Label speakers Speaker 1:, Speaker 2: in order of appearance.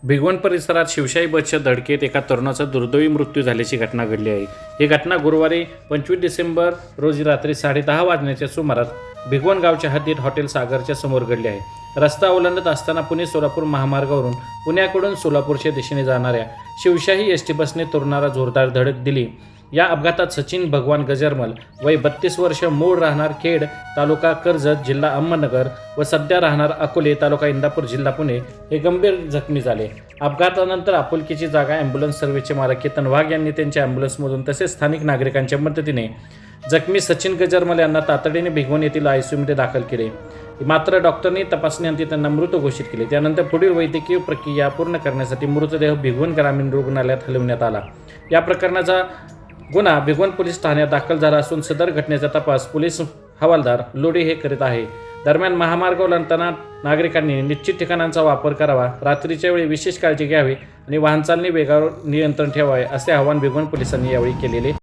Speaker 1: भिगवण परिसरात शिवशाही बसच्या धडकेत एका तरुणाचा दुर्दैवी मृत्यू झाल्याची घटना घडली आहे। ही घटना गुरुवारी 25 डिसेंबर रोजी रात्री 10:30 वाजण्याच्या सुमारास भिगवण गावच्या हद्दीत हॉटेल सागरच्या समोर घडली आहे। रस्ता ओलांडत असताना पुणे सोलापूर महामार्गावरून पुण्याकडून सोलापूरच्या दिशेने जाणाऱ्या शिवशाही एसटी बसने तरुणाला जोरदार धडक दिली। या अपघातात सचिन भगवान गजरमल वय 32 वर्ष, मूळ राहणार खेड, तालुका कर्जत, जिल्हा अहमदनगर व सध्या राहणार अकोले, तालुका इंदापूर, जिल्हा पुणे हे गंभीर जखमी झाले। अपघातानंतर आपुलकीची जागा ॲम्ब्युलन्स सर्व्हिसचे मालक केतन वाघ यांनी त्यांच्या ॲम्ब्युलन्समधून तसेच स्थानिक नागरिकांच्या मदतीने जखमी सचिन गजरमल यांना तातडीने भिगवण येथील आयसीयूमध्ये दाखल केले। मात्र डॉक्टरनी तपासणीअंती त्यांना मृत घोषित केले। त्यानंतर पुढील वैद्यकीय प्रक्रिया पूर्ण करण्यासाठी मृतदेह भिगवण ग्रामीण रुग्णालयात हलवण्यात आला। या प्रकरणाचा गुन्हा भिगवण पोलीस ठाण्यात दाखल झाला असून सदर घटनेचा तपास पोलीस हवालदार लोढे हे करीत आहे। दरम्यान महामार्ग ओलांडताना नागरिकांनी निश्चित ठिकाणांचा वापर करावा, रात्रीच्या वेळी विशेष काळजी घ्यावी आणि वाहन चालणी वेगावर नियंत्रण ठेवावे असे आवाहन भिगवण पोलिसांनी यावेळी केलेले